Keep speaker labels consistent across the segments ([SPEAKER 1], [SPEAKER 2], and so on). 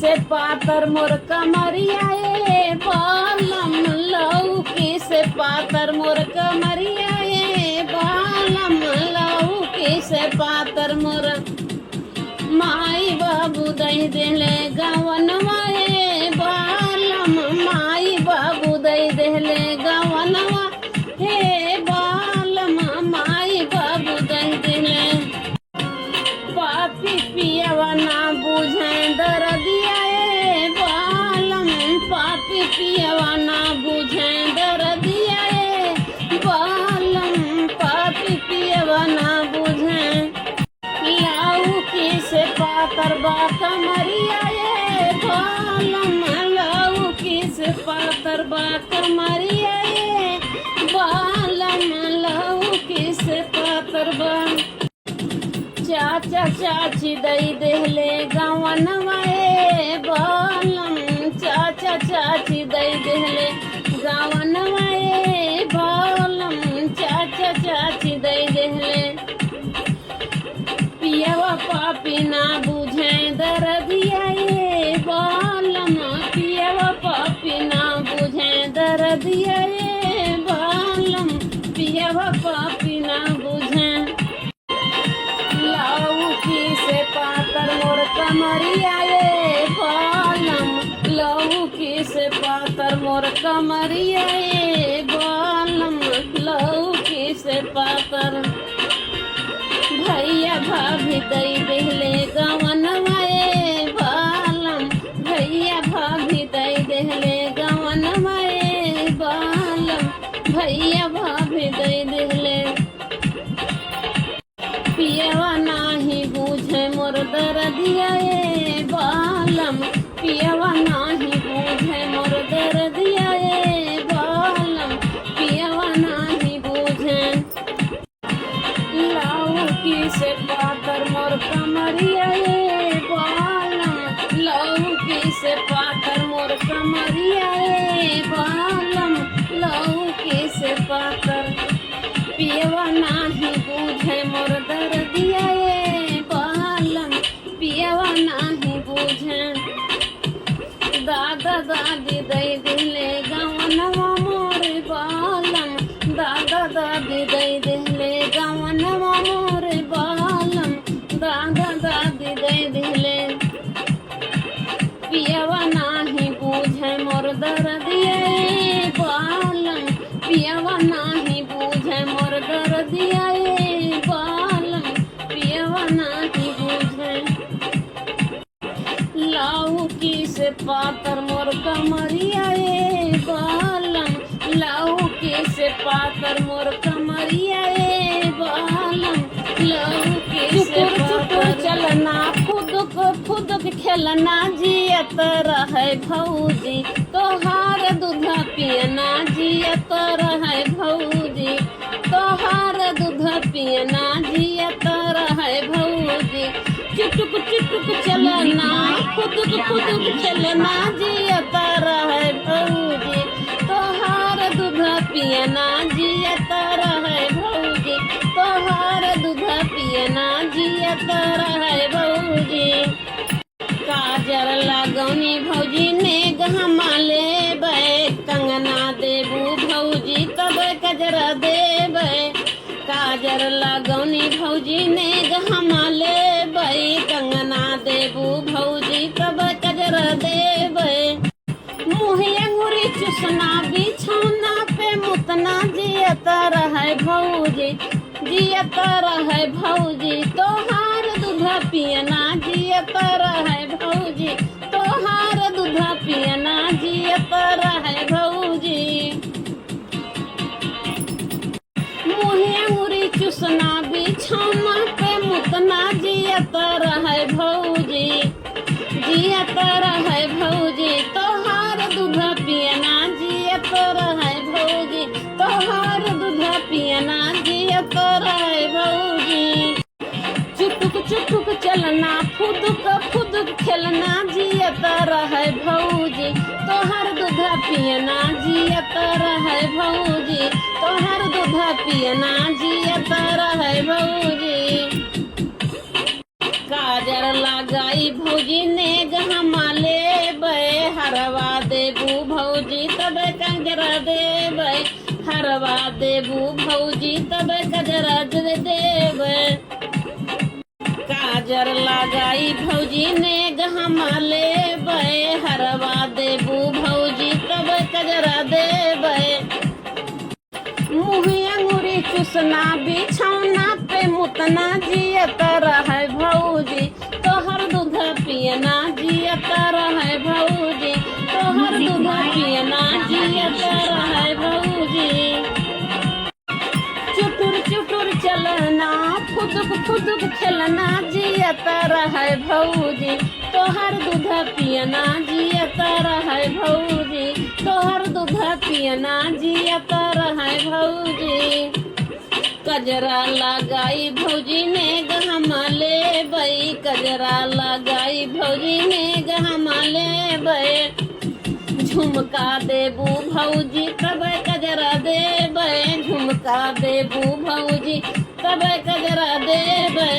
[SPEAKER 1] से पातर मोर कमरिया ए बालम लौकी से पातर मोर कमरिया ए बालम लौकी से पातर मोर माई बाबू दई देले गवनवा ए बालम माई बाबू दई देले गवनवा हे बालम माई बाबू दई देले पापी पियवा ना बुझे दर्दिया ए बालम पापी पियवा ना बुझे दर्दिया ए बालम पापी पियवा ना बुझे लौकी से पातर बा कमरिया ए बालम लौकी से पातर बा कमरिया ए बालम लौकी से पातर बा चाचा चाची दई देहले गवनवा ए बालम चाचा चाची दई देहले गवनवा ए बालम चाचा चाची दई देहले पियवा पापी ना बुझे दर्दिया ए बालम पियवा पापी ना बुझे दर्दिया ए बालम पियवा पापी ना बुझे लौकी से पातर मोर कमरिया ए बालम लौकी से पातर मोर कमरिया ए बालम लौकी से पातर भैया भाभी दई देहले गवनवा ए बालम भैया भाभी दई देहले गवनवा ए बालम भैया भाभी दई देहले पियवा नाही बुझे मोर दर्दिया ए बालम पियवा नाही बुझे मोर दर्दिया ए बालम पियवा नाही बुझे लौकी से पातर मोर कमरिया ए बालम लौकी से पातर मोर कमरिया ए बालम लौकी से पातर पियवा नाही बुझे मोर दर्दिया ए बालम पियवा नाही बुझे दादा दादी दई दिले गवनवा मोर बालम दादा दादी दई दिले गवनवा मोर बालम दादा दादी दई दिले पियवा नाही बुझे मोर दर्दिया ए बालम पियवा नाही बुझे मोर दर्दिया ए बालम पियवा नाही बुझे लौकी से पातर मोर कमरिया ए बालम लौकी से पातर मोर कमरिया ए बालम लौकी से पातर चलना खुद खेलना जियत रहे भौजी तोहार दूध पियना जियत रहे भौजी तोहार दूध पियना जियत रहे भौजी चुटुक चलना खुद खेलना जियत रहे भौजी तोहार दूध पियना जियत रहे भौजी तोहार दूध पियना जियत रहे भौजी काजर लगौनी भौजी ने गहमा लेबै कंगना देबू भौजी तब कजरा देबै काजर लगौनी भौजी ने गहमा लेबै कंगना देबू भौजी तब कजरा देबै मुँह अंगूरी चुसना बिछौना पे मुतना जियत रहे भौजी जियत रहे भौजी तोहार दूध पियना जियत रहे भौजी तोहार दूध पियना जियत रहे भौजी मुँह अंगूरी चुसना बिछौना पे मुतना जियत रहे भौजी जियत रहे भौजी तोहार दूध पियना जियत रहे भौजी तोहार दूध पियना जियत रहे भौजी चुटुक चलना फुदुक खेलना जियत रहे भौजी तोहर दूध पियना जियत रहे भौजी तोहर दूध पियना जियत रहे भौजी काजर लगाई भौजी ने गहमा ले कजरा दे देवे काजर लगाई भौजी ने गहमा लेबै हरवा देबू भौजी तब कजरा देबै मुँह अंगूरी चुसना बिछौना पे मुतना जियत रहे भौजी तोहर दूध पियना जियत रहे भौजी तोहर दूध पियना जियत रहे भौजी चुटुर चुटुर चलना फुदुक फुदुक खेलना जियत रहे भौजी तोहर दूध पियना जियत रहे भौजी तोहर दूध पियना जियत रहे भौजी कजरा लगाई भौजी ने गहमा लेबै कजरा लगाई भौजी ने गहमा लेबै झुमका देबू भौजी तब कजरा देबै झुमका देबू भौजी तब कजरा देबै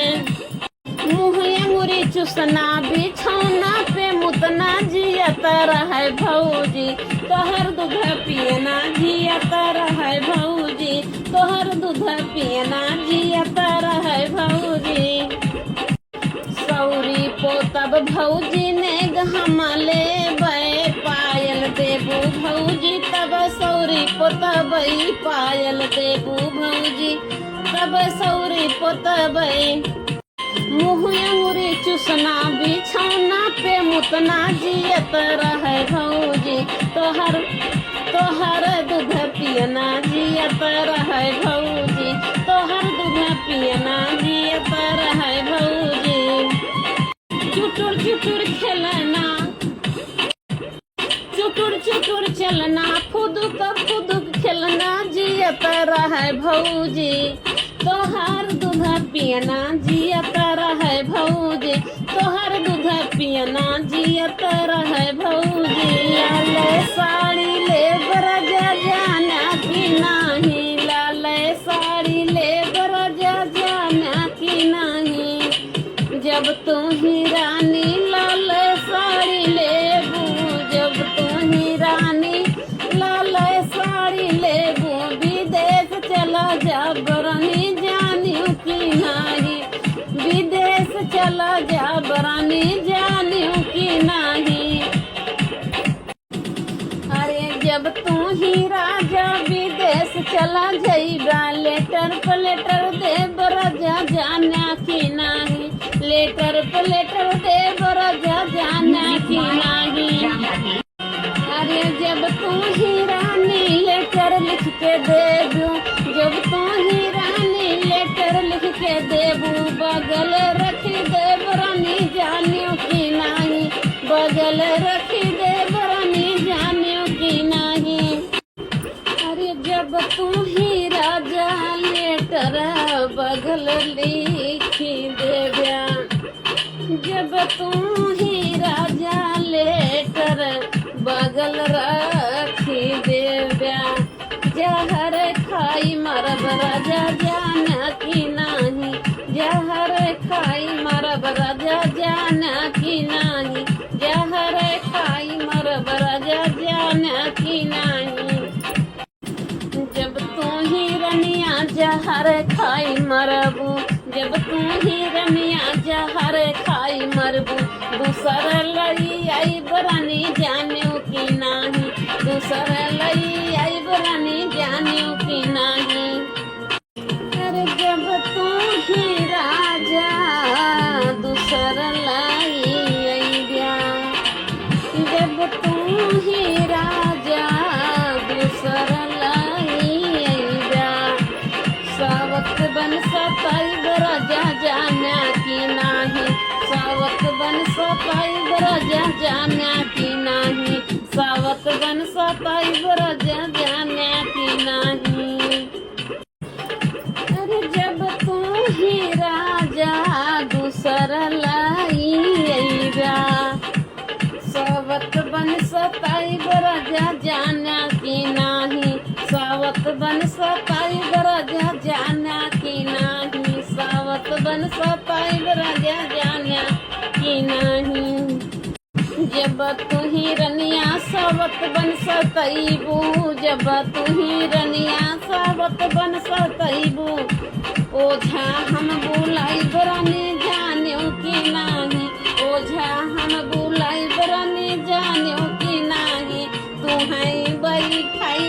[SPEAKER 1] मुँह अंगूरी चुसना बिछौना पे मुतना जियत रहे भौजी तोहर दूध पियना जियत रहे भौजी तोहर दूध पियना जियत रहे भौजी सौरी पोतब भौजी ने गहमा लेबै पायल देबू भौजी तब सौरी पोतबै पायल देबू भौजी तब सौरी पोतबै मुँह अंगूरी चुसना बिछौना पे मुतना जियत रहे भौजी तोहर दूध पियना जियत रहे भौजी तोहर दूध पियना जियत रहे भौजी चुटुर चुटुर खेलना चुटुर चुटुर चलना फुदुक फुदुक खेलना जियत रहे भौजी तोहर दूध पियना जियत रहे भौजी तोहर दूध पियना जियत रहे भौजी लाल साड़ी ले बरजा जाना कि नाही लाल साड़ी ले बरजा जाना कि नाही जब तू ही रानी लाल साड़ी लेबू जब तू ही रानी लाल साड़ी लेबू विदेश चला जा बरनी जानियो कि नाही विदेश चला जा बरनी जानियो कि नाही अरे जब तू ही राजा विदेश चला जाइबा लेटर पलेटर दे बरजा जाना कि नाही लेटर पलेटर दे बरजा जाना कि नाही अरे जब तू ही रानी लेटर लिख के देबू जब तू ही रानी लेटर लिख के देबू बगल रखी देब रानी जानियो कि नाही बगल रखी देब रानी जानियो कि नाही अरे जब तू ही राजा लेटर बगल लिखी देब्या जब तू ही राजा लेटर बगल रखी देव्या जहर खाई मरब राजा जाना कि नाही जहर खाई मरब राजा जाना कि नाही जहर खाई मरब राजा जाना कि नाही जब तू ही रनिया जहर खाई मरबू जब तू ही रनिया जहर खाई मरबू दूसर लई आई बरानी जानियो कि नाही दूसर लई आई बरानी जानियो कि नाही अरे जब तू ही राजा दूसर लाई आई ब्या जब तू ही राजा दूसर लाई आई ब्या सावक बन सताई बराजा जाना कि नाही सावक बन सताई बराजा जाना कि नाही सावक बन सताई बराजा जाना कि नाही अरे जब तू ही राजा दूसर लाई अइबा सावक बन सताई बराजा जाना कि नाही सावक बन सताई बराजा जाना कि नाही सावक बन सताई बराजा जाना कि नाही जब तू ही रनिया सावत बन सतैबू जब तू ही रनिया सावत बन सतैबू ओझा हम बुलाई बरनी जानियो कि नाही, ओझा हम बुलाई बरनी जानियो कि नाही, तू है बैठाई